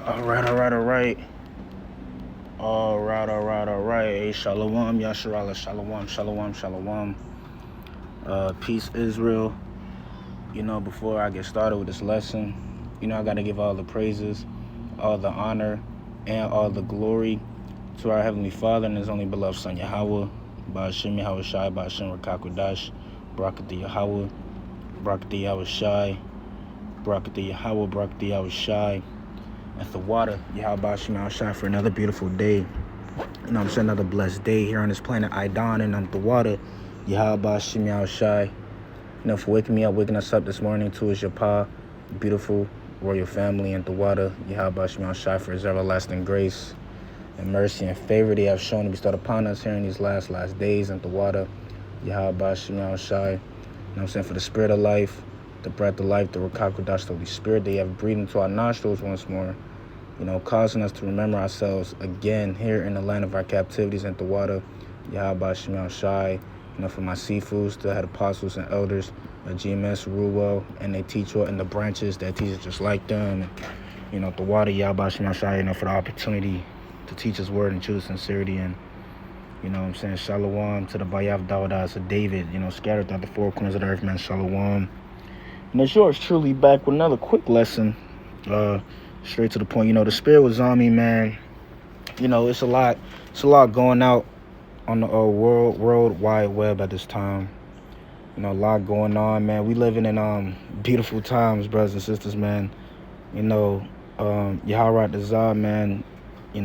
All right, all right, all right. All right, all right, all right. Hey, shalom, Yasharala, shalom, shalom, shalom. Peace, Israel. Before I get started with this lesson, I got to give all the praises, all the honor, and all the glory to our Heavenly Father and His only beloved Son, Yahweh, Ba'ashem Yahweh Shai, Ba'ashem Rakakwadash, Barakatah Yahweh, Barakatah Yahweh Shai, Barakatah Yahweh, Barakatah Yahweh Shai. At the water, Yahweh Ba'ashem Yahweh Shai, for another beautiful day. I'm saying, another blessed day here on this planet Idon, and on the water, Yahweh Ba'ashem Yahweh Shai. For waking us up this morning to His Yapah, beautiful royal family, and the water, Yahweh Ba'ashem Yahweh Shai, for His everlasting grace and mercy and favor they have shown to be bestowed upon us here in these last days, and the water, Yahweh Ba'ashem Yahweh Shai. For the spirit of life, the breath of life, the Rakakwadash, the Holy Spirit, they have breathed into our nostrils once more, causing us to remember ourselves again here in the land of our captivities and the water, Yahweh Ba'ashem Yahweh Shai. For my seafoods, the head apostles and elders, GMS, Ruwell, and they teach well in the branches that teach just like them. And, the water, Yahweh Ba'ashem Yahweh Shai, for the opportunity to teach His word in true sincerity. And, Shalom to the Bayav Dawadas of David, scattered throughout the four corners of the earth, man, Shalom. And it's yours truly back with another quick lesson. Straight to the point. The spirit was on me, man. It's a lot going out on the world wide web at this time. A lot going on, man. We living in beautiful times, brothers and sisters, man. Yahweh Dazah, man. We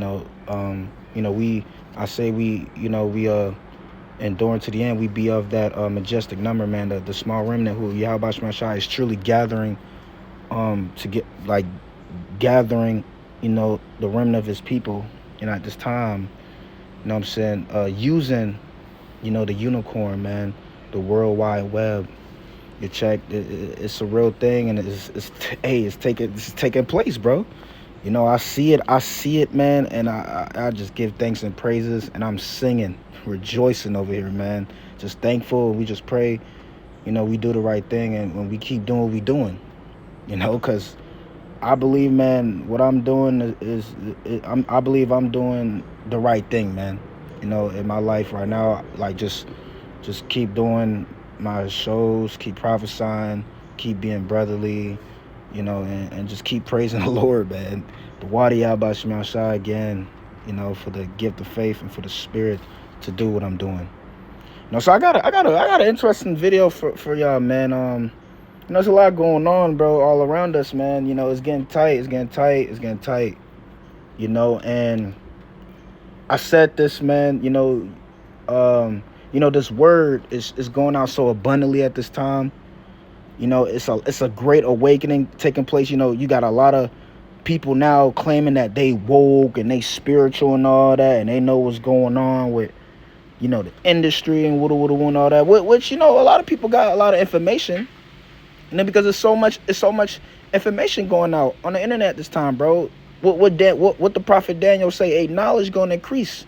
enduring to the end. We be of that majestic number, man. The small remnant who Yahweh Ba'ashem Shai is truly gathering to get gathering, the remnant of His people, at this time, using, the unicorn, man, the World Wide Web. You check, it's a real thing, and it's taking place, bro. I see it, man, and I just give thanks and praises, and I'm singing, rejoicing over here, man. Just thankful. We just pray, we do the right thing, and when we keep doing what we doing, because I believe, man, what I'm doing I believe I'm doing the right thing, man. In my life right now, like just keep doing my shows, keep prophesying, keep being brotherly, and just keep praising the Lord, man. The water Yahweh Ba'ashem Yahweh Shai again, for the gift of faith and for the spirit to do what I'm doing. So I got an interesting video for y'all, man. There's a lot going on, bro, all around us, man. It's getting tight, and I said this, man, this word is going out so abundantly at this time. It's a great awakening taking place. You got a lot of people now claiming that they woke and they spiritual and all that, and they know what's going on with, the industry and and all that, which, a lot of people got a lot of information. And then because it's so much information going out on the internet this time, bro. What the prophet Daniel say? Hey, knowledge gonna increase.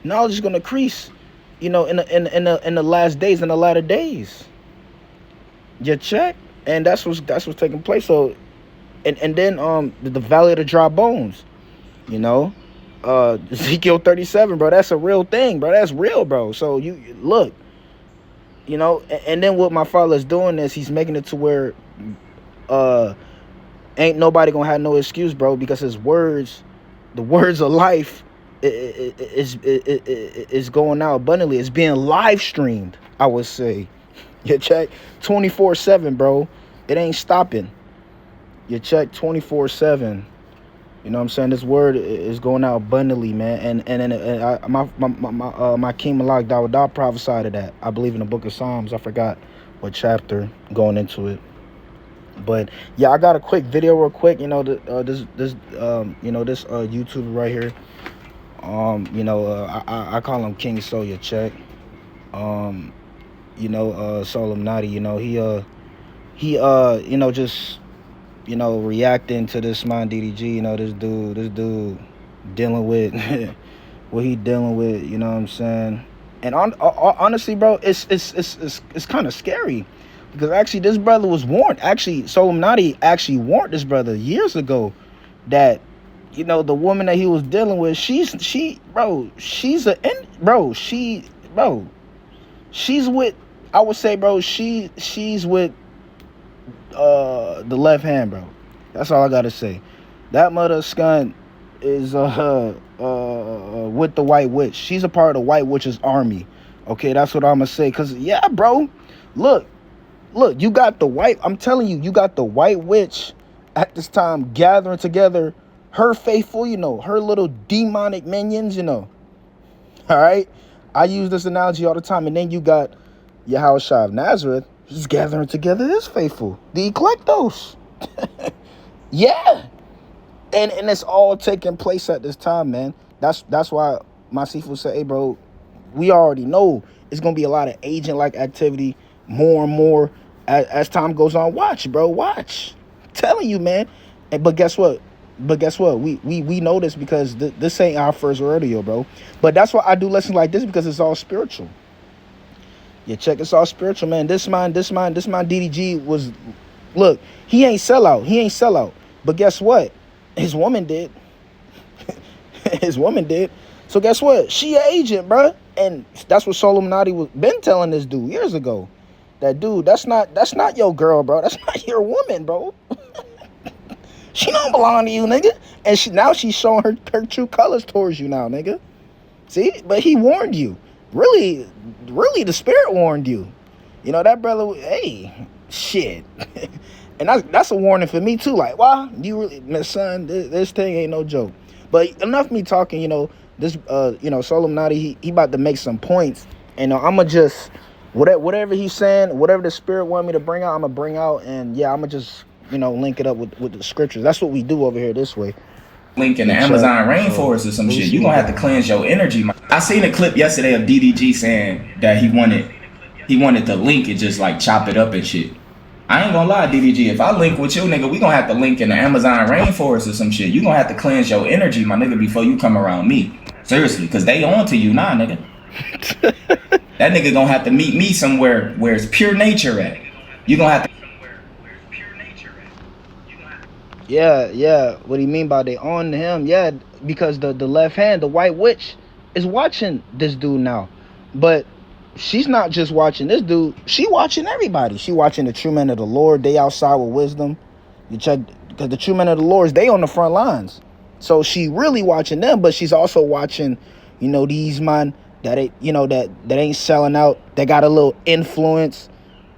Knowledge is gonna increase. In the last days, in the latter days. You check, and that's what's taking place. So, and then the valley of the dry bones. Ezekiel 37, bro. That's a real thing, bro. That's real, bro. So you look. And then what my father's doing is he's making it to where ain't nobody gonna have no excuse, bro, because his words, the words of life, is going out abundantly. It's being live streamed, I would say. You check 24/7, bro. It ain't stopping. You check 24/7. This word is going out abundantly, man. And my King Malak Dawadah prophesied of that. I believe in the book of Psalms. I forgot what chapter going into it. But yeah, I got a quick video real quick. This YouTuber right here. I call him King Soya Check. Solemn Nadi. He just reacting to this man DDG, this dude dealing with what he dealing with, what I'm saying? And honestly, bro, it's kind of scary because actually this brother was warned. Actually, Solemn Nadi actually warned this brother years ago that you know, the woman that he was dealing with, she's with, I would say, bro, she's with the left hand, bro. That's all I gotta say. That mother skunk is with the white witch. She's a part of the white witch's army. Okay, that's what I'm gonna say. Cause yeah, bro, look, you got the white, I'm telling you, you got the white witch at this time gathering together her faithful, you know, her little demonic minions, you know. All right, I use this analogy all the time. And then you got Yahushua of Nazareth, he's gathering together his faithful, the Eclectos. Yeah, and it's all taking place at this time, man. That's why my seafood said, hey, bro, we already know it's gonna be a lot of agent-like activity, more and more as time goes on. Watch, bro, watch. I'm telling you, man. But guess what? We know this because this ain't our first rodeo, bro. But that's why I do lessons like this, because it's all spiritual. Yeah, check, it's all spiritual, man. This man DDG was, look, he ain't sell out. But guess what? His woman did. His woman did. So guess what? She an agent, bro. And that's what Illuminati was been telling this dude years ago. That dude, that's not your girl, bro. That's not your woman, bro. She don't belong to you, nigga. And now she's showing her true colors towards you now, nigga. See? But he warned you. Really, the spirit warned you. You know, that brother, hey, shit. And that's a warning for me too. Like, wow, you really, my son, this thing ain't no joke. But enough me talking, you know, this, you know, Illuminati, he about to make some points. And I'ma just, whatever he's saying, whatever the spirit want me to bring out, I'ma bring out. And yeah, I'ma just, you know, link it up with the scriptures. That's what we do over here this way. Link in the Amazon rainforest or some shit. You gonna have to cleanse your energy. I seen a clip yesterday of DDG saying that he wanted to link and just like chop it up and shit. I ain't gonna lie, DDG, if I link with you, nigga, we gonna have to link in the Amazon rainforest or some shit. You gonna have to cleanse your energy, my nigga, before you come around me. Seriously, cause they on to you now, nigga. That nigga gonna have to meet me somewhere where it's pure nature at. You gonna have to. Yeah. What do you mean by they on him? Yeah, because the left hand, the white witch, is watching this dude now. But she's not just watching this dude. She watching everybody. She watching the true men of the Lord. They outside with wisdom. You check, because the true men of the Lord, they on the front lines. So she really watching them, but she's also watching, you know, these man that ain't, you know, that ain't selling out. That got a little influence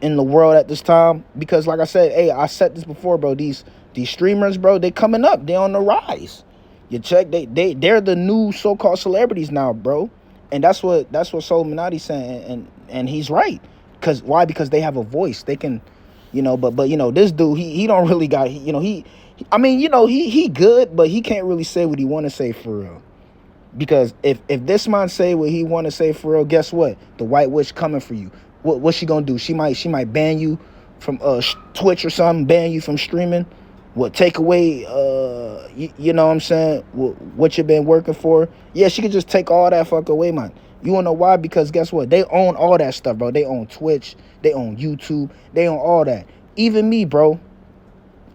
in the world at this time. Because like I said, hey, I said this before, bro. These streamers, bro, they coming up. They on the rise. You check, they're the new so-called celebrities now, bro. And that's what Illuminati's saying, and he's right. Cause why? Because they have a voice. They can, you know, but you know, this dude, he don't really got, you know, he good, but he can't really say what he want to say for real. Because if this man say what he want to say for real, guess what? The white witch coming for you. What's she gonna do? She might ban you from Twitch or something, ban you from streaming. What, take away, you know what I'm saying, what you been working for? Yeah, she could just take all that fuck away, man. You wanna know why? Because guess what? They own all that stuff, bro. They own Twitch. They own YouTube. They own all that. Even me, bro.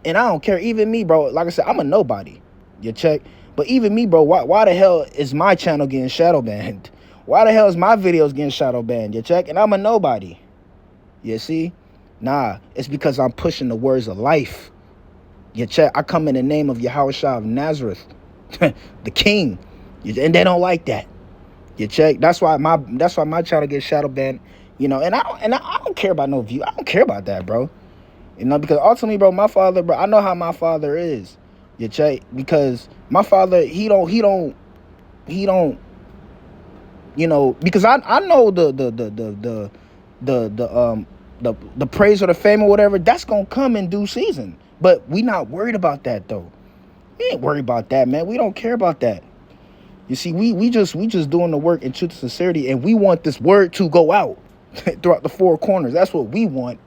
And I don't care. Even me, bro. Like I said, I'm a nobody. You check? But even me, bro, why the hell is my channel getting shadow banned? Why the hell is my videos getting shadow banned? You check? And I'm a nobody. You see? Nah, it's because I'm pushing the words of life. You check, I come in the name of Yahushua of Nazareth, the king. And they don't like that. You check. That's why my channel gets shadow banned. You know, and I don't care about no view. I don't care about that, bro. You know, because ultimately, bro, my father, bro, I know how my father is. You check, because my father, he don't, you know, because I know the praise or the fame or whatever, that's gonna come in due season. But we not worried about that though. We ain't worried about that, man. We don't care about that. You see, we just doing the work in truth and sincerity, and we want this word to go out throughout the four corners. That's what we want.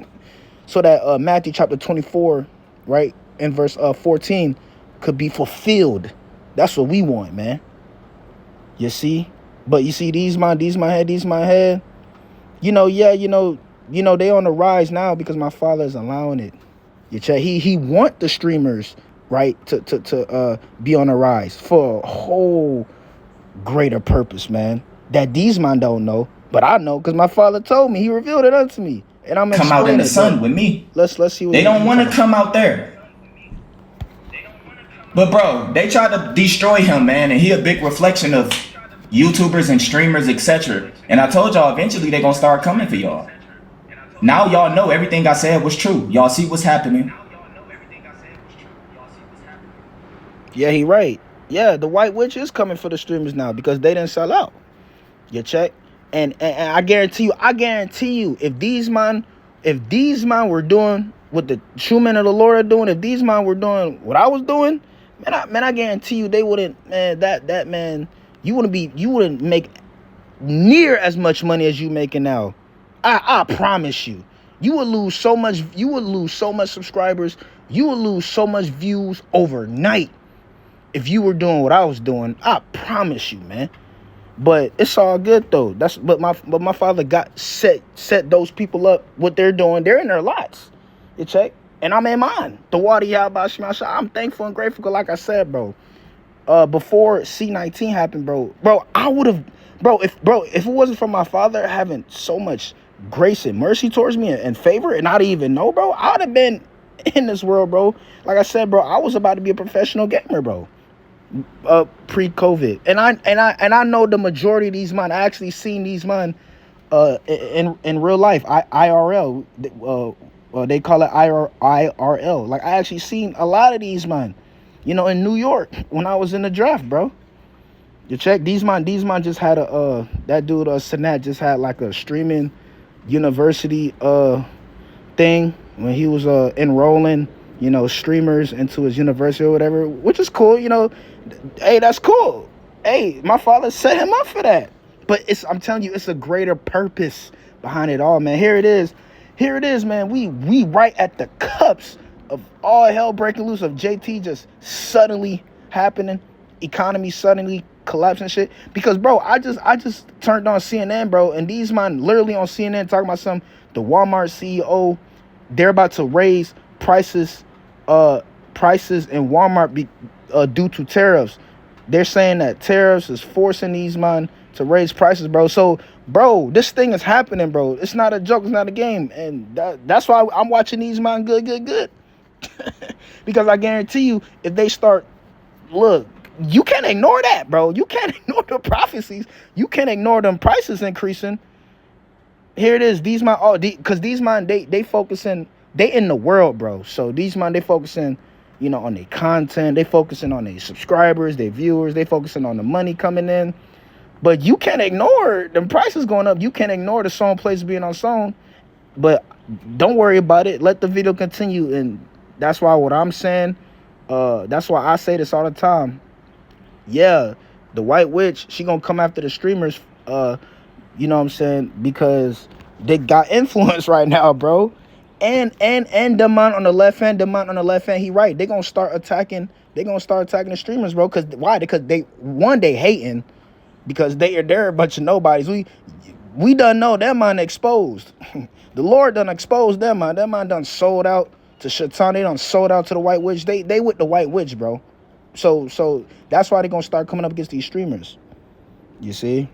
So that Matthew chapter 24, right, in verse 14, could be fulfilled. That's what we want, man. You see? But you see, these my head. You know, yeah, you know, they on the rise now because my father is allowing it. You check, he want the streamers right? To be on the rise for a whole greater purpose, man. That these man don't know, but I know because my father told me. He revealed it unto me, and I'm Come out in explaining the it. sun But with me. let's see what They don't you want to talking come out there. But bro, they tried to destroy him, man, and he a big reflection of YouTubers and streamers, etc. And I told y'all eventually they gonna start coming for y'all. Now y'all know everything I said was true. Y'all see what's happening. Yeah, he right. Yeah, the white witch is coming for the streamers now because they didn't sell out. You check, and I guarantee you, if these man were doing what the true men of the Lord are doing, if these man were doing what I was doing, I guarantee you they wouldn't, man. That man, you wouldn't make near as much money as you making now. I promise you. You would lose so much subscribers. You would lose so much views overnight if you were doing what I was doing. I promise you, man. But it's all good though. But my father got set those people up. What they're doing, they're in their lots. You check, and I'm in mine. The water Yahbashim. I'm thankful and grateful. Like I said, bro. Before C19 happened, bro, I would have, if it wasn't for my father having so much grace and mercy towards me and favor, and I didn't even know, bro, I would have been in this world, bro. Like I said, bro, I was about to be a professional gamer, bro. Pre-COVID, and I know the majority of these men. I actually seen these men, in real life. IRL, they call it IRL. Like I actually seen a lot of these men, in New York when I was in the draft, bro. You check these man just had that dude Sanat just had like a streaming university thing when he was enrolling streamers into his university or whatever, which is cool. Hey, that's cool. Hey, my father set him up for that. But I'm telling you, it's a greater purpose behind it all, man. Here it is, man. We right at the cups of all hell breaking loose, of JT just suddenly happening, economy suddenly collapsing shit. Because bro, I just turned on CNN, bro, and these man literally on CNN talking about the Walmart CEO, they're about to raise prices in Walmart due to tariffs. They're saying that tariffs is forcing these man to raise prices, bro. So, bro, this thing is happening, bro. It's not a joke. It's not a game. And that's why I'm watching these man good. Because I guarantee you, if they start, look, you can't ignore that, bro. You can't ignore the prophecies. You can't ignore them prices increasing. Here it is. These man, because these man, they focusing, they in the world, bro. So these man, they focusing, on their content. They focusing on their subscribers, their viewers. They focusing on the money coming in. But you can't ignore them prices going up. You can't ignore the song plays being on song. But don't worry about it. Let the video continue. And that's why what I'm saying, that's why I say this all the time. Yeah, the white witch, she gonna come after the streamers, you know what I'm saying? Because they got influence right now, bro. And the man on the left hand, he right. They gonna start attacking the streamers, bro. Cause why? Because they hating, because they're a bunch of nobodies. We done know that man exposed. The Lord done exposed them, man. That man done sold out to Shaitan. They done sold out to the white witch. They with the white witch, bro. So that's why they're gonna start coming up against these streamers. You see?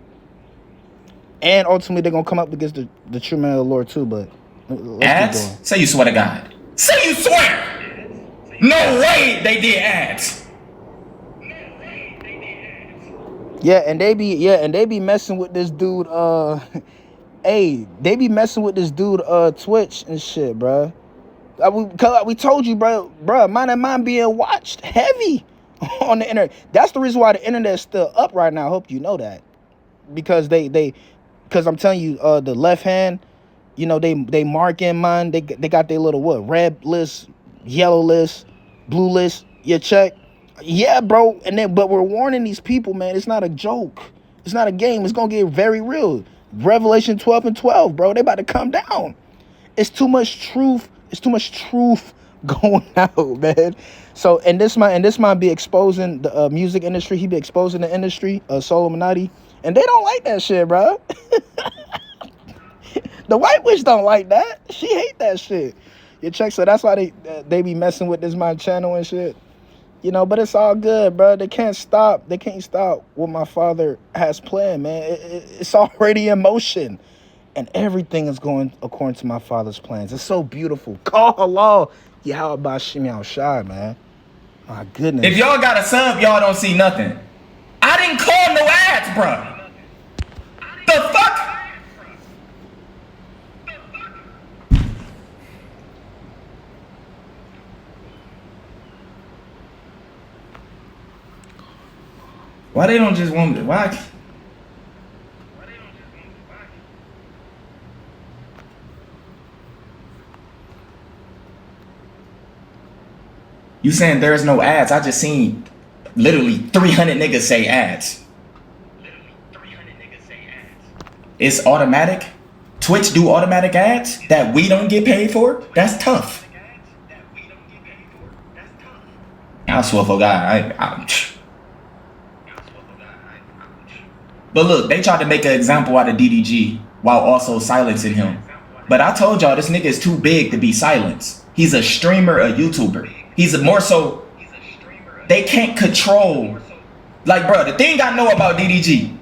And ultimately they're gonna come up against the true man of the Lord too, but let's ads? keep going. Say you swear to God. Say you swear! No way they did ads. Yeah, and they be messing with this dude, hey, they be messing with this dude, Twitch and shit, bro. We told you, bro, mine being watched heavy on the internet. That's the reason why the internet is still up right now. I hope you know that. Because because I'm telling you, the left hand, they mark in mine. They got their little red list, yellow list, blue list. You check. Yeah, bro. But we're warning these people, man. It's not a joke. It's not a game. It's gonna get very real. Revelation 12:12, bro. They about to come down. It's too much truth. It's too much truth going out, man. So, and this might be exposing the music industry. He be exposing the industry, Solomonati, and they don't like that shit, bro. The white witch don't like that. She hate that shit. You check. So that's why they be messing with this my channel and shit. You know, but it's all good, bro. They can't stop what my father has planned, man. It's already in motion. And everything is going according to my father's plans. It's so beautiful. Call Allah Yahweh Bashim Yahushai, man. My goodness. If y'all got a sub, y'all don't see nothing. I didn't call no ads, bro. The fuck? Why they don't just want me? Why? You saying there's no ads? I just seen literally 300 niggas say ads. It's automatic. Twitch do automatic ads that we don't get paid for. That's tough. I swear for God, But look, they tried to make an example out of DDG while also silencing him. But I told y'all this nigga is too big to be silenced. He's a streamer, a YouTuber. He's a more so, they can't control. Like, bro, the thing I know about DDG,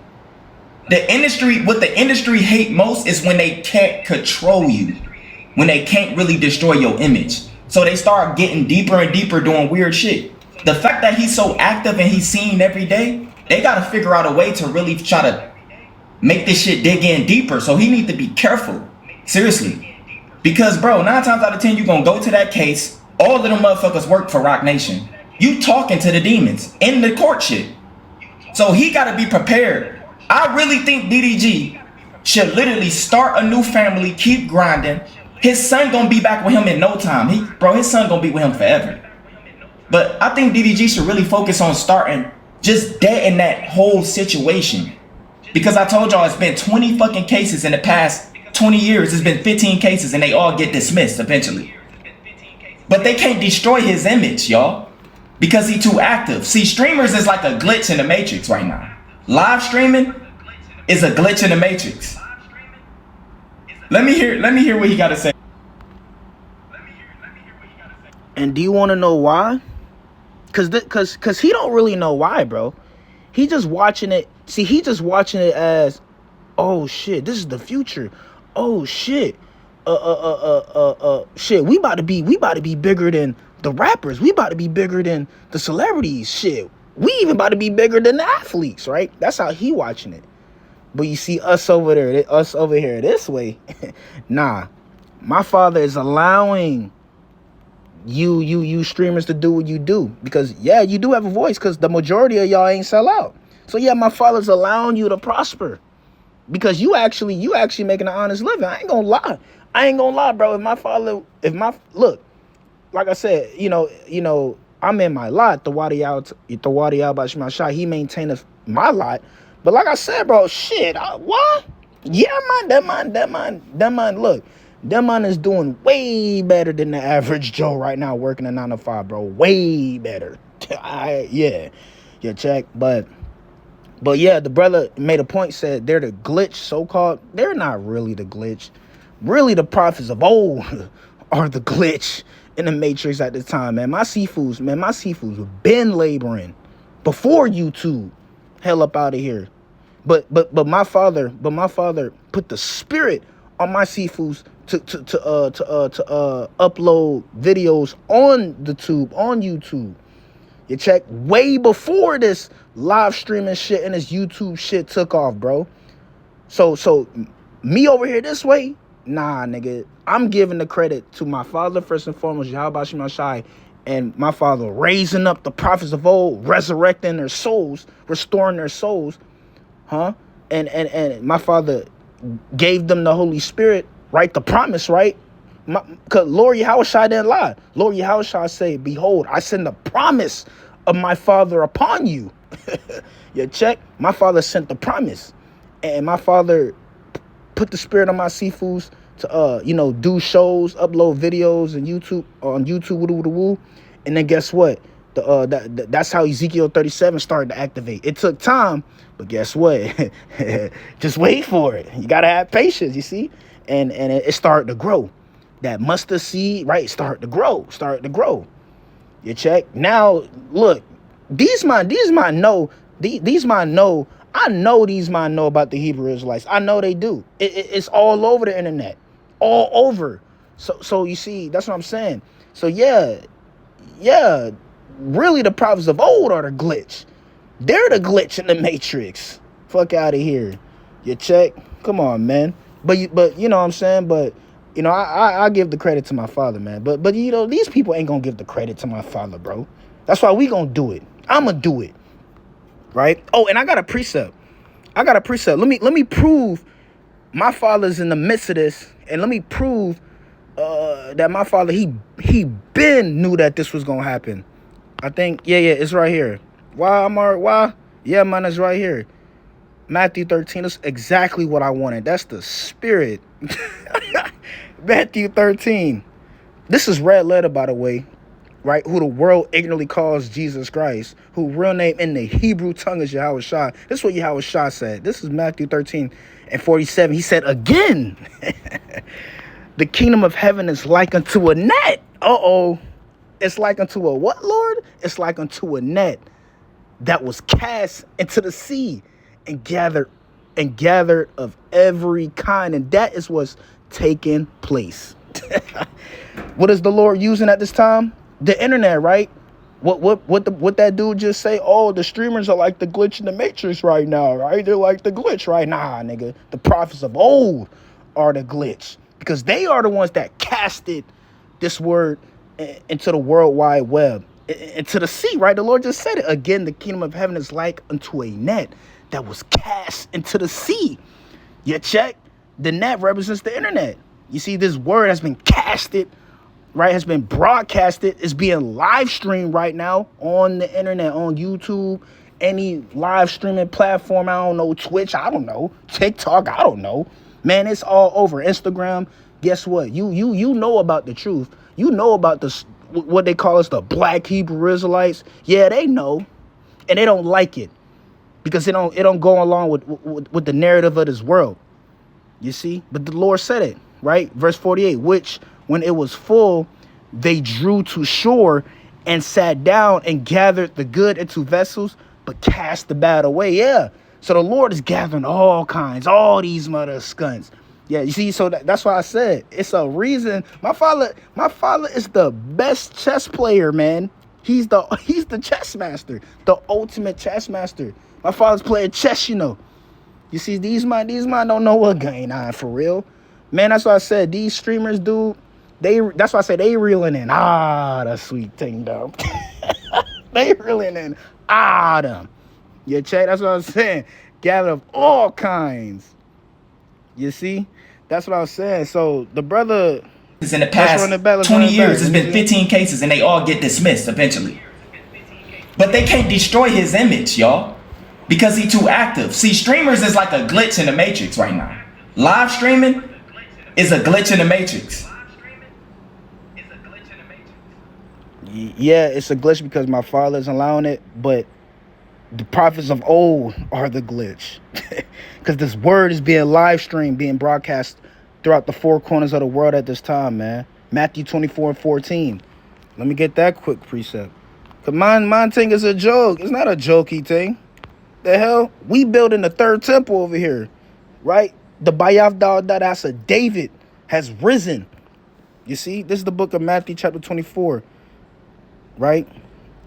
what the industry hate most is when they can't control you. When they can't really destroy your image. So they start getting deeper and deeper doing weird shit. The fact that he's so active and he's seen every day, they gotta figure out a way to really try to make this shit dig in deeper. So he need to be careful. Seriously. Because, bro, 9 times out of 10, you gonna go to that case. All of them motherfuckers work for Rock Nation. You talking to the demons in the court shit. So he gotta be prepared. I really think DDG should literally start a new family, keep grinding. His son gonna be back with him in no time. His son gonna be with him forever. But I think DDG should really focus on starting just dead in that whole situation. Because I told y'all it's been 20 fucking cases in the past 20 years. It's been 15 cases and they all get dismissed eventually. But they can't destroy his image, y'all. Because he too active. See, streamers is like a glitch in the Matrix right now. Live streaming is a glitch in the Matrix. Let me hear what he gotta say. And do you want to know why? Cause he don't really know why, bro. He just watching it. See, he just watching it as, oh shit, this is the future. Oh shit. Shit, we about to be bigger than the rappers. We about to be bigger than the celebrities. Shit. We even about to be bigger than the athletes, right? That's how he watching it. But you see us over there, us over here this way. Nah. My father is allowing you streamers to do what you do. Because yeah, you do have a voice, because the majority of y'all ain't sell out. So yeah, my father's allowing you to prosper. Because you actually making an honest living. I ain't gonna lie, bro. Look, like I said, you know, I'm in my lot. The Wadi Al Bashima Shah, he maintained my lot. But like I said, bro, shit, what? Yeah, man, that man, look, that man is doing way better than the average Joe right now working a 9 to 5, bro. Way better. Yeah, check. But yeah, the brother made a point, said they're the glitch, so-called. They're not really the glitch. Really, the prophets of old are the glitch in the Matrix at the time, man. My seafoods were been laboring before YouTube. Hell up out of here. But my father put the spirit on my seafoods to upload videos on the tube, on YouTube. You check, way before this live streaming shit and this YouTube shit took off, bro. So me over here this way, nah, nigga. I'm giving the credit to my father first and foremost, Yahweh Bashim Shai, and my father raising up the prophets of old, resurrecting their souls, restoring their souls, huh? And my father gave them the Holy Spirit, right? The promise, right? Cause Lord Yahushua didn't lie. Lord Yahushua say, behold, I send the promise of my father upon you. You check? My father sent the promise. And my father put the spirit on my seafoods to do shows, upload videos and on YouTube, woo. And then guess what? That's how Ezekiel 37 started to activate. It took time, but guess what? Just wait for it. You gotta have patience, you see? And it started to grow. That mustard seed, right, started to grow. You check? Now, look, these man know, I know these man know about the Hebrew Israelites. I know they do. It's all over the internet. All over. So you see, that's what I'm saying. So yeah, really the prophets of old are the glitch. They're the glitch in the matrix. Fuck out of here. You check? Come on, man. But you know what I'm saying? But you know, I give the credit to my father, man. But you know, these people ain't gonna give the credit to my father, bro. That's why we gonna do it. I'ma do it. Right? Oh, and I got a precept. Let me prove my father's in the midst of this, and let me prove that my father he been knew that this was gonna happen. I think it's right here. Why? Yeah, man, it's right here. Matthew 13 is exactly what I wanted. That's the spirit. Matthew 13. This is red letter, by the way, right? Who the world ignorantly calls Jesus Christ, who real name in the Hebrew tongue is Yahweh Shah. This is what Yahweh Shah said. This is Matthew 13:47. He said again, the kingdom of heaven is like unto a net. It's like unto a what, Lord? It's like unto a net that was cast into the sea and gathered of every kind. And that is what's taking place. What is the Lord using at this time? The internet, right? What that dude just say? Oh, the streamers are like the glitch in the matrix right now, right? They're like the glitch, right? Nah, nigga. The prophets of old are the glitch, because they are the ones that casted this word into the world wide web, into the sea, right? The Lord just said it again. The kingdom of heaven is like unto a net that was cast into the sea. You check? The net represents the internet. You see, this word has been casted, right? Has been broadcasted. It's being live streamed right now on the internet, on YouTube, any live streaming platform. I don't know, Twitch, I don't know, TikTok, I don't know. Man, it's all over. Instagram. Guess what? You know about the truth. You know about this, what they call us, the black Hebrew Israelites. Yeah, they know, and they don't like it because it don't go along with the narrative of this world. You see? But the Lord said it, right? Verse 48, which when it was full, they drew to shore and sat down and gathered the good into vessels, but cast the bad away. Yeah. So the Lord is gathering all kinds, all these mother scunts. Yeah, you see, so that's why I said it's a reason. My father is the best chess player, man. He's the chess master, the ultimate chess master. My father's playing chess, you know. You see, these man don't know what going on for real. Man, that's why I said these streamers, dude, that's why I said they reeling in. The sweet thing, though. They reeling in. Them. You check, that's what I was saying. Gather of all kinds. You see? That's what I was saying. So the brother, in the past 20 years, there's been 15 cases and they all get dismissed eventually. But they can't destroy his image, y'all, because he's too active. See, streamers is like a glitch in the matrix right now. Live streaming is a glitch in the matrix. Yeah, it's a glitch because my father's allowing it, but the prophets of old are the glitch. Because this word is being live streamed, being broadcast throughout the four corners of the world at this time, man. Matthew 24:14. Let me get that quick precept. Because my thing is a joke. It's not a jokey thing. The hell? We building the third temple over here, right? The Bayav Da'asa, David has risen. You see? This is the book of Matthew chapter 24, right?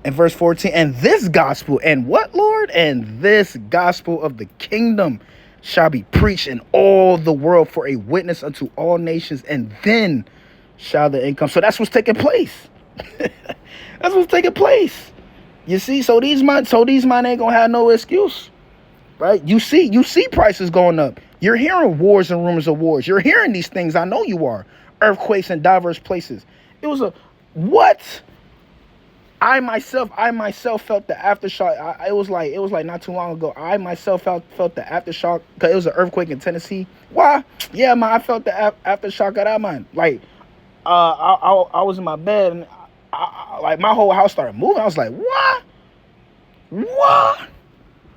And verse 14, and this gospel, and what, Lord? And this gospel of the kingdom shall be preached in all the world for a witness unto all nations, and then shall the end come. So that's what's taking place. That's what's taking place. You see, so these men ain't gonna have no excuse, right? You see prices going up. You're hearing wars and rumors of wars. You're hearing these things. I know you are. Earthquakes in diverse places. It was what? I myself felt the aftershock. It was like not too long ago. I myself felt the aftershock because it was an earthquake in Tennessee. Why? Yeah, man, I felt the aftershock of that, man. Like, I was in my bed and like my whole house started moving. I was like, what?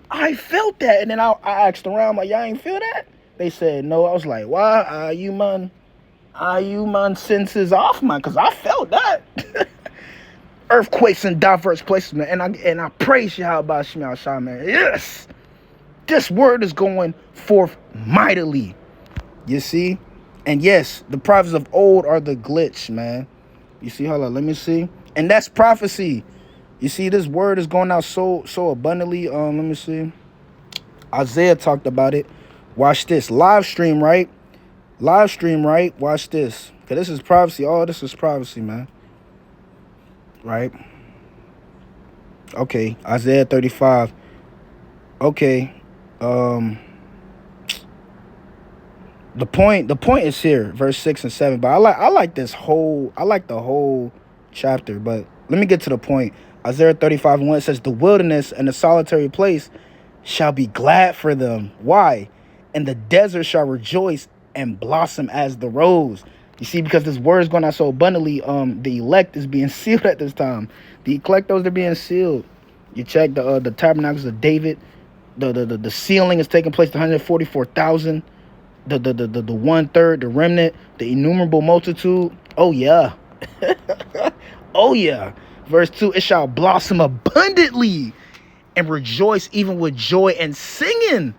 I felt that, and then I asked around, like, y'all ain't feel that? They said no. I was like, why? You man, senses off, man, because I felt that. Earthquakes in diverse places, man. And I praise Yahweh Shema Shah, man. Yes. This word is going forth mightily. You see? And yes, the prophets of old are the glitch, man. You see, hold on, let me see. And that's prophecy. You see, this word is going out so abundantly. Let me see. Isaiah talked about it. Watch this. Live stream, right? Live stream, right? Watch this. Because this is prophecy. Oh, this is prophecy, man. Right? Okay. Isaiah 35. Okay. The point is here, verse 6 and 7. But I like the whole chapter. But let me get to the point. Isaiah 35 and 1 says, the wilderness and the solitary place shall be glad for them. Why? And the desert shall rejoice and blossom as the rose. You see, because this word is going out so abundantly, the elect is being sealed at this time. The electos are being sealed. You check the tabernacles of David. The sealing is taking place to 144,000. The 1/3, the remnant, the innumerable multitude. Oh yeah. Oh yeah. Verse 2, it shall blossom abundantly and rejoice even with joy and singing.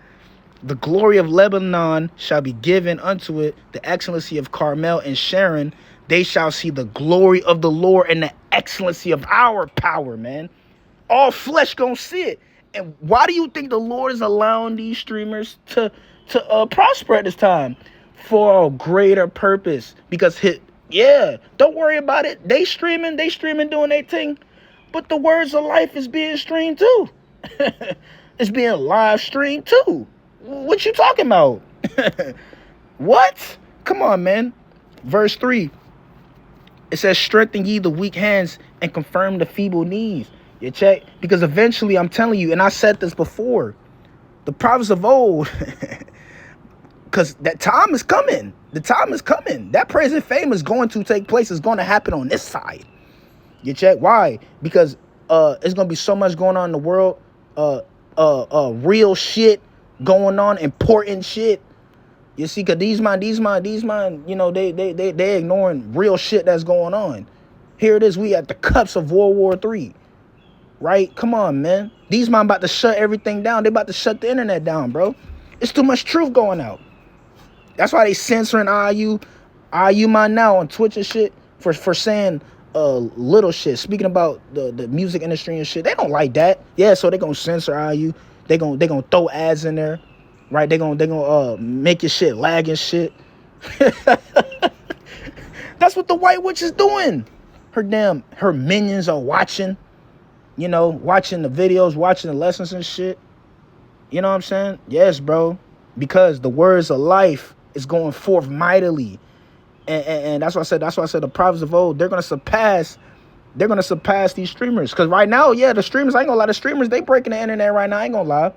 The glory of Lebanon shall be given unto it, the excellency of Carmel and Sharon. They shall see the glory of the Lord and the excellency of our power, man. All flesh gonna see it. And why do you think the Lord is allowing these streamers to prosper at this time? For a greater purpose. Because don't worry about it. They streaming doing their thing. But the words of life is being streamed too. It's being live streamed too. What you talking about? What? Come on, man. Verse 3. It says, strengthen ye the weak hands and confirm the feeble knees. You check? Because eventually, I'm telling you, and I said this before, the prophets of old, because that time is coming. The time is coming. That praise and fame is going to take place. It's going to happen on this side. You check? Why? Because it's going to be so much going on in the world. Real shit going on, important shit. You see, because these man, you know, they ignoring real shit that's going on. Here it is. We at the cups of World War III. Right? Come on, man. These man about to shut everything down. They about to shut the internet down, bro. It's too much truth going out. That's why they censoring IU man now on Twitch and shit for saying little shit. Speaking about the music industry and shit. They don't like that. Yeah, so they gonna censor IU. They gonna throw ads in there. Right? They gonna make your shit lag and shit. That's what the white witch is doing. Her minions are watching. You know, watching the videos, watching the lessons and shit. You know what I'm saying? Yes, bro. Because the words of life is going forth mightily. And that's why I said the prophets of old, they're gonna surpass these streamers. Because right now, yeah, the streamers, I ain't gonna lie, the streamers, they breaking the internet right now, I ain't gonna lie.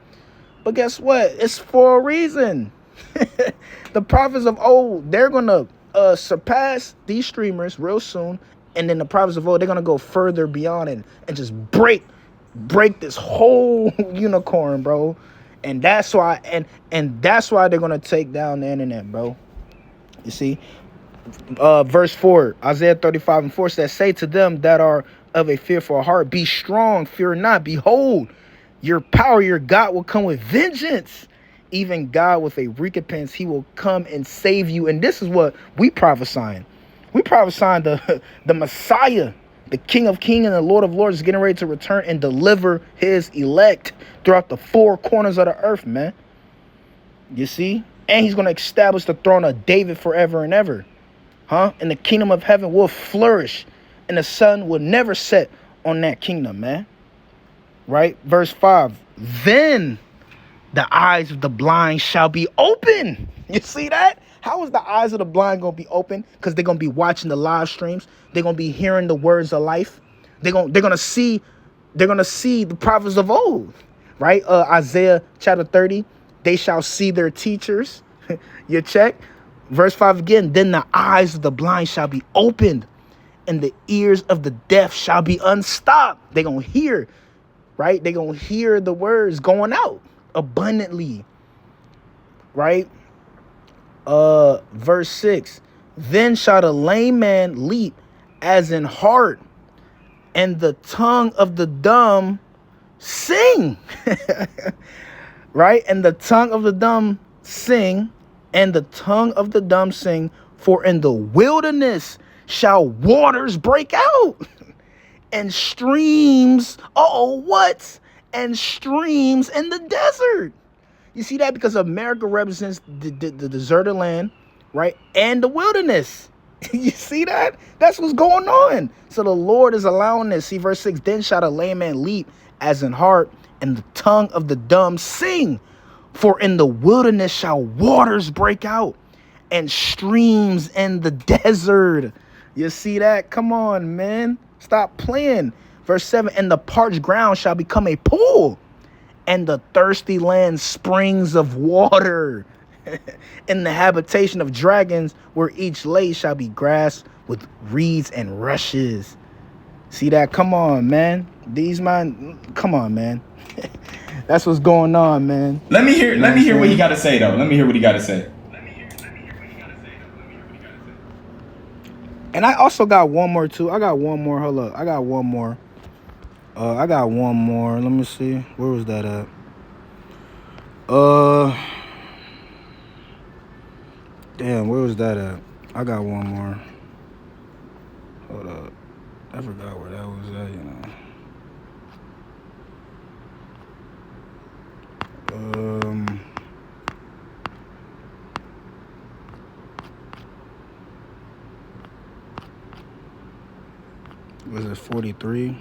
But guess what? It's for a reason. The prophets of old, they're gonna surpass these streamers real soon. And then the prophets of old, they're gonna go further beyond and just break this whole unicorn, bro. And that's why and that's why they're gonna take down the internet, bro. You see, verse 4, Isaiah 35 and 4 says, say to them that are of a fearful heart, be strong, fear not. Behold, your power, your God will come with vengeance. Even God with a recompense, he will come and save you. And this is what we prophesying. We prophesying the Messiah, the King of Kings and the Lord of Lords is getting ready to return and deliver his elect throughout the four corners of the earth, man. You see? And he's going to establish the throne of David forever and ever. And the kingdom of heaven will flourish. And the sun will never set on that kingdom, man. Right? Verse 5. Then the eyes of the blind shall be open. You see that? How is the eyes of the blind going to be open? Because they're going to be watching the live streams. They're going to be hearing the words of life. They're going to see the prophets of old. Right? Isaiah chapter 30. They shall see their teachers. You check? Verse 5 again. Then the eyes of the blind shall be opened, and the ears of the deaf shall be unstopped. They're going to hear, right? They're going to hear the words going out abundantly. Right? Verse 6. Then shall the lame man leap as in heart, and the tongue of the dumb sing. Right? And the tongue of the dumb sing, and the tongue of the dumb sing, for in the wilderness shall waters break out, and streams, and streams in the desert. You see that? Because America represents the deserted land, right? And the wilderness. You see that? That's what's going on. So the Lord is allowing this. See, verse 6, then shall the lame man leap as in heart, and the tongue of the dumb sing. For in the wilderness shall waters break out, and streams in the desert. You see that? Come on, man. Stop playing. Verse 7, and the parched ground shall become a pool, and the thirsty land springs of water. In the habitation of dragons, where each lay shall be grass with reeds and rushes. See that? Come on, man. Come on, man. That's what's going on, man. Let me hear what he got to say, though. Let me hear what he got to say. And I also got one more, too. I got one more. Hold up. I got one more. Let me see. Where was that at? Damn, where was that at? I got one more. Hold up. I forgot where that was at, Was it 43?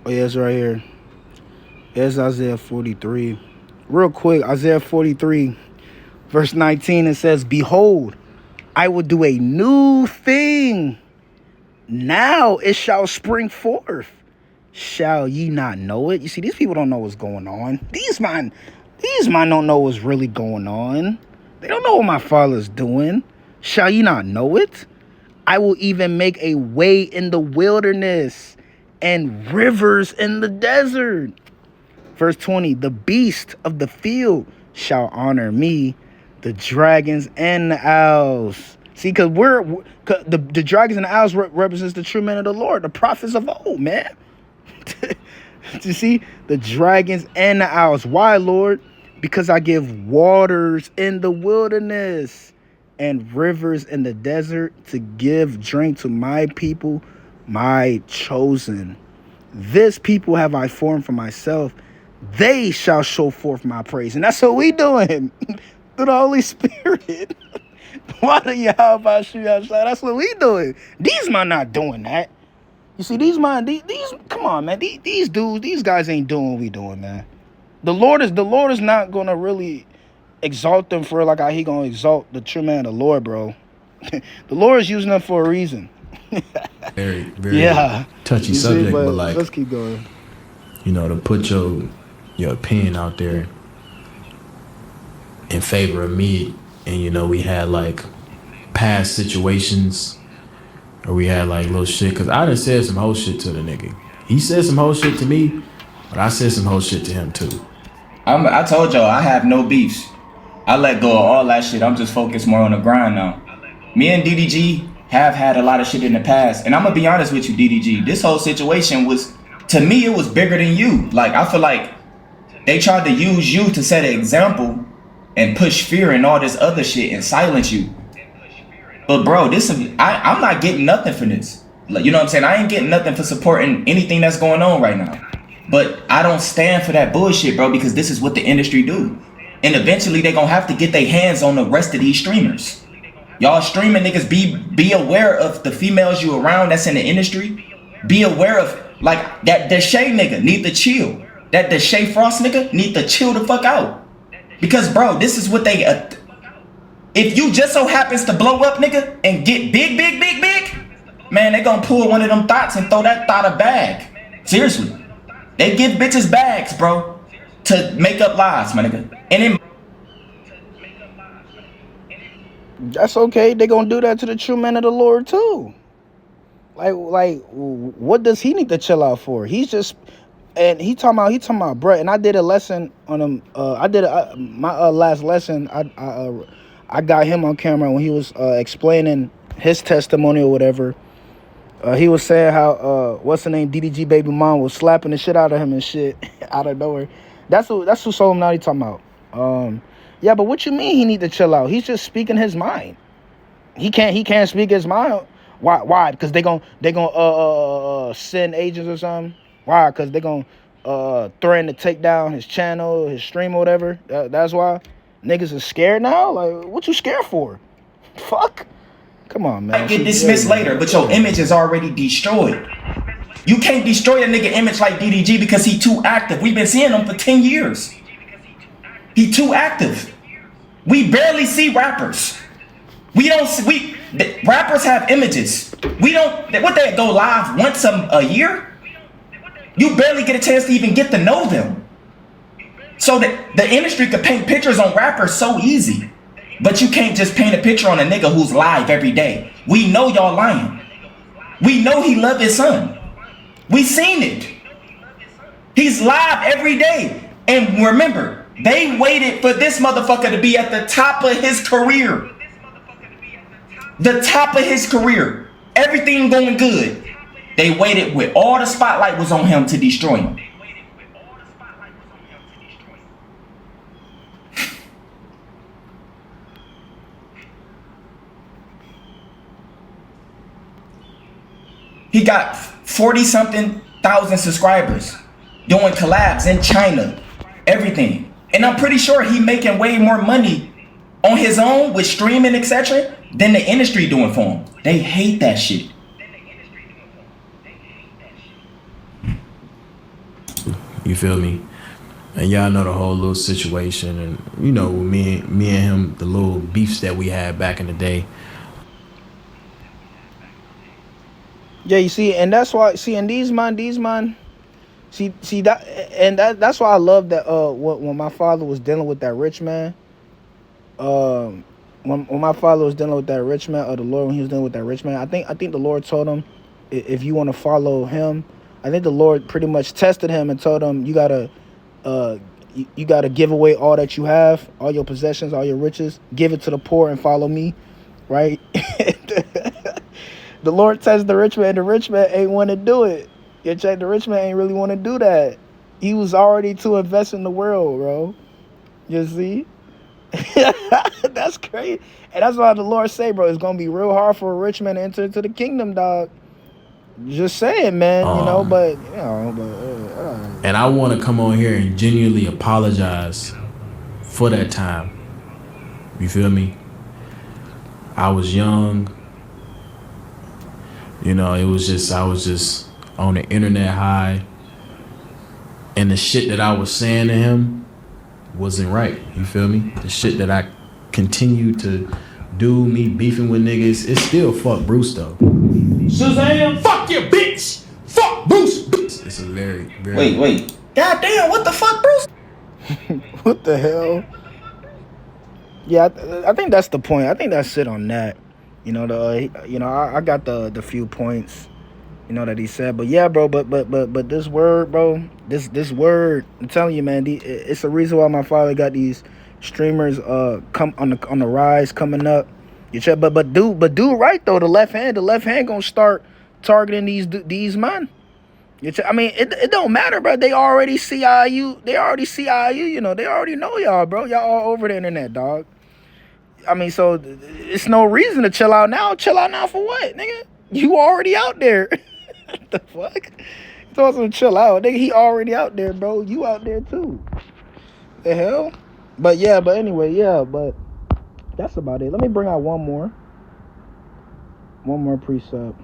Oh, yeah, it's right here. It's Isaiah 43. Real quick, Isaiah 43, verse 19, it says, behold, I will do a new thing. Now it shall spring forth. Shall ye not know it? You see, these people don't know what's going on. These man don't know what's really going on. They don't know what my Father's doing. Shall ye not know it? I will even make a way in the wilderness and rivers in the desert. Verse 20, the beast of the field shall honor me, the dragons and the owls. See, because the dragons and the owls represents the true men of the Lord, the prophets of old, man. You see, the dragons and the owls. Why, Lord? Because I give waters in the wilderness and rivers in the desert to give drink to my people, my chosen. This people have I formed for myself. They shall show forth my praise. And that's what we doing through the Holy Spirit. That's what we doing. These man not doing that. You see, these come on, man. These dudes, these guys ain't doing what we doing, man. The Lord is not gonna really exalt them for like how he gonna exalt the true man of the Lord, bro. The Lord is using them for a reason. Very, very touchy subject, but like, let's keep going. You know, to put your opinion out there in favor of me, and you know, we had like past situations, or we had like little shit, cause I done said some whole shit to the nigga. He said some whole shit to me, but I said some whole shit to him too. I told y'all I have no beefs. I let go of all that shit. I'm just focused more on the grind now. Me and DDG have had a lot of shit in the past, and I'm gonna be honest with you, DDG. This whole situation was, to me, it was bigger than you. Like, I feel like they tried to use you to set an example and push fear and all this other shit and silence you. But bro, I'm not getting nothing for this. Like, you know what I'm saying? I ain't getting nothing for supporting anything that's going on right now. But I don't stand for that bullshit, bro, because this is what the industry do. And eventually they gonna have to get their hands on the rest of these streamers. Y'all streaming niggas, be aware of the females you around that's in the industry. Be aware of, like, that Deshae nigga need to chill. That Deshae Frost nigga need to chill the fuck out. Because bro, this is what they, if you just so happens to blow up, nigga, and get big, man, they gonna pull one of them thoughts and throw that thought a bag. Seriously. They give bitches bags, bro, to make up lies, my nigga. And then that's okay. They gonna do that to the true man of the Lord too. Like, what does he need to chill out for? He's just, and he talking about, bro. And I did a lesson on him. My last lesson. I got him on camera when he was explaining his testimony or whatever. He was saying how what's the name, DDG baby mom was slapping the shit out of him and shit out of nowhere. That's what Soul Illuminati talking about. Yeah, but what you mean he need to chill out? He's just speaking his mind. He can't speak his mind. Why? Because they gon' send agents or something. Why? Because they gon' threaten to take down his channel, his stream or whatever. That's why niggas is scared now. Like, what you scared for? Fuck. Come on, man. I get dismissed later, but your image is already destroyed. You can't destroy a nigga image like DDG because he too active. We've been seeing him for 10 years. He too active. We barely see rappers. Rappers have images. We don't, what, they go live once a year? You barely get a chance to even get to know them. So that the industry could paint pictures on rappers so easy. But you can't just paint a picture on a nigga who's live every day. We know y'all lying. We know he loved his son. We seen it. He's live every day. And remember, they waited for this motherfucker to be at the top of his career. The top of his career. Everything going good. They waited with all the spotlight was on him to destroy him. He got 40-something thousand subscribers, doing collabs in China, everything. And I'm pretty sure he making way more money on his own with streaming, etc., than the industry doing for him. They hate that shit. You feel me? And y'all know the whole little situation, and you know, me and him, the little beefs that we had back in the day. Yeah, you see, and that's why, see, and these man, see that, and that's why I love that. When my father was dealing with that rich man, when my father was dealing with that rich man, or the Lord, when he was dealing with that rich man, I think the Lord told him, if you want to follow him, I think the Lord pretty much tested him and told him, you gotta give away all that you have, all your possessions, all your riches, give it to the poor and follow me, right? The Lord tested the rich man ain't want to do it. You check, the rich man ain't really want to do that. He was already too invested in the world, bro. You see? That's crazy. And that's why the Lord say, bro, it's going to be real hard for a rich man to enter into the kingdom, dog. Just saying, man, And I want to come on here and genuinely apologize for that time. You feel me? I was young. You know, I was just on the internet high, and the shit that I was saying to him wasn't right. You feel me? The shit that I continue to do, me beefing with niggas, it's still fuck Bruce though. Shazam, fuck your bitch! Fuck Bruce! It's a very, very... Wait. God damn, what the fuck, Bruce? What the hell? Yeah, I think that's the point. I think that's it on that. You know, I got the few points, you know, that he said. But yeah, bro, but this word, bro, this word, I'm telling you, man, it's a reason why my father got these streamers come on the rise coming up. You check, but do right though. The left hand gonna start targeting these men. You check, I mean, it don't matter, bro. They already see IU. You know, they already know y'all, bro. Y'all all over the internet, dog. I mean, so it's no reason to chill out now. Chill out now for what, nigga? You already out there. What the fuck? You told him to chill out, nigga. He already out there, bro. You out there too. The hell? But anyway, but that's about it. Let me bring out one more precept.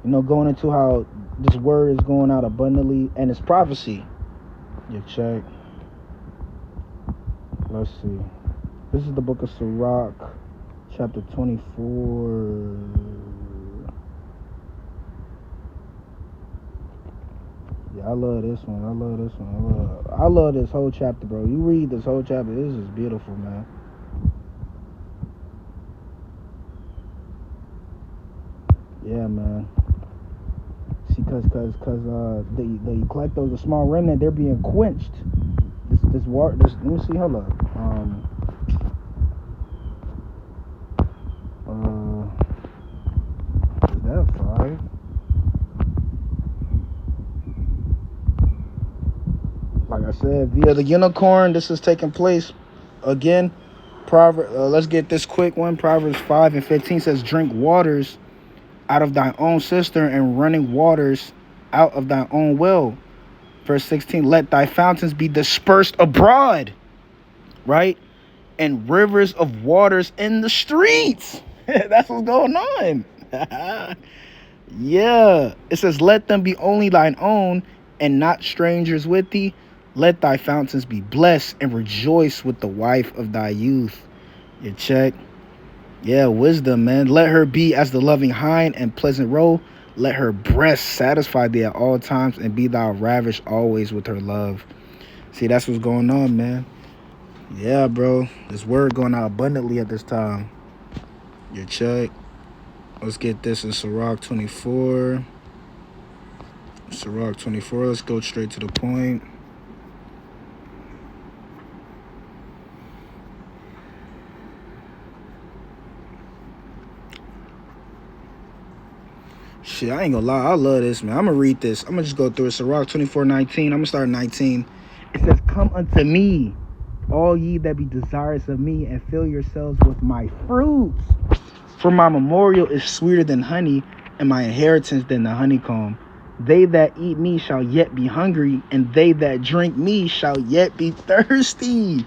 You know, going into how this word is going out abundantly, and it's prophecy. You check. Let's see. This is the book of Sirach, chapter 24. Yeah, I love this one. I love this whole chapter, bro. You read this whole chapter. This is beautiful, man. Yeah, man. See, cause the collectors, the small remnant, they're being quenched. This water. Let me see. Hold up. Is that 5? said, via the unicorn, this is taking place. Again, let's get this quick one. Proverbs 5:15 says, drink waters out of thy own cistern and running waters out of thy own well. Verse 16, let thy fountains be dispersed abroad, right? And rivers of waters in the streets. That's what's going on. Yeah. It says, let them be only thine own and not strangers with thee. Let thy fountains be blessed and rejoice with the wife of thy youth. You check. Yeah, wisdom, man. Let her be as the loving hind and pleasant roe. Let her breast satisfy thee at all times and be thou ravished always with her love. See, that's what's going on, man. Yeah, bro. This word going out abundantly at this time. You check. Let's get this in Sirach 24. Sirach 24. Let's go straight to the point. Shit, I ain't gonna lie. I love this, man. I'm gonna read this. I'm gonna just go through it. Sirach 24:19. I'm gonna start 19. It says, come unto me, all ye that be desirous of me, and fill yourselves with my fruits. For my memorial is sweeter than honey, and my inheritance than the honeycomb. They that eat me shall yet be hungry, and they that drink me shall yet be thirsty.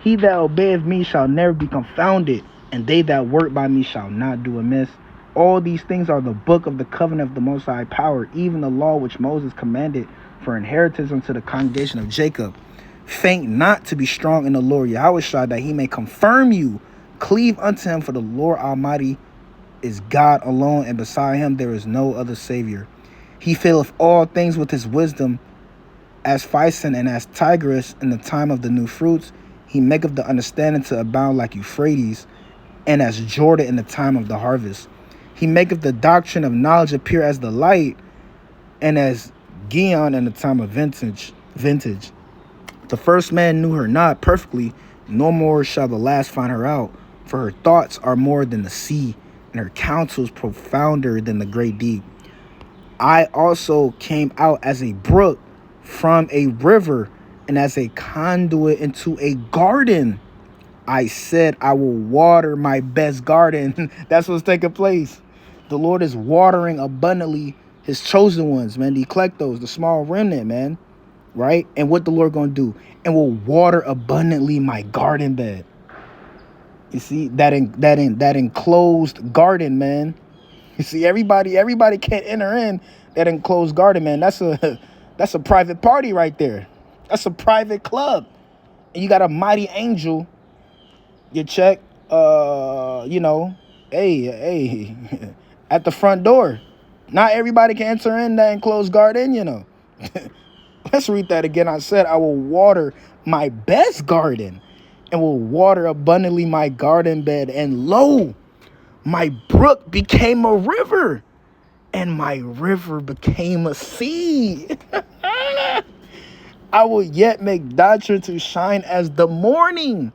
He that obeyeth me shall never be confounded, and they that work by me shall not do amiss. All these things are the book of the covenant of the Most High power, even the law which Moses commanded for inheritance unto the congregation of Jacob. Faint not to be strong in the Lord Yahushua, that he may confirm you. Cleave unto him, for the Lord Almighty is God alone, and beside him there is no other Savior. He filleth all things with his wisdom, as Physon and as Tigris in the time of the new fruits. He maketh the understanding to abound like Euphrates, and as Jordan in the time of the harvest. He maketh the doctrine of knowledge appear as the light, and as Gion in the time of vintage. The first man knew her not perfectly, no more shall the last find her out. For her thoughts are more than the sea, and her counsels profounder than the great deep. I also came out as a brook from a river, and as a conduit into a garden. I said, I will water my best garden. That's what's taking place. The Lord is watering abundantly his chosen ones, man. The eclectos, the small remnant, man. Right? And what the Lord gonna do? And will water abundantly my garden bed. You see, that enclosed garden, man. You see, everybody can't enter in that enclosed garden, man. That's a private party right there. That's a private club. And you got a mighty angel. You check, hey, at the front door. Not everybody can enter in that enclosed garden, you know. Let's read that again. I said, I will water my best garden and will water abundantly my garden bed. And lo, my brook became a river and my river became a sea. I will yet make doctrine to shine as the morning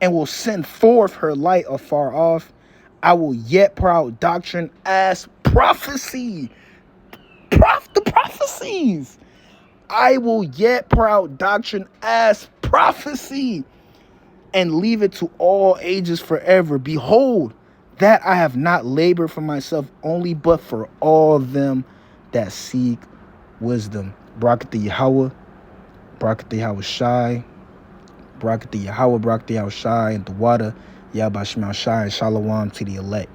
and will send forth her light afar off. I will yet pour out doctrine as prophecy. The prophecies. I will yet pour out doctrine as prophecy and leave it to all ages forever. Behold, that I have not labored for myself only, but for all them that seek wisdom. Barak the Yahweh, Barak the Yahweh Shai, Barak the Yahweh, Barak the Yahweh Shai, and the water, Yahweh Shai, and Shalom to the elect.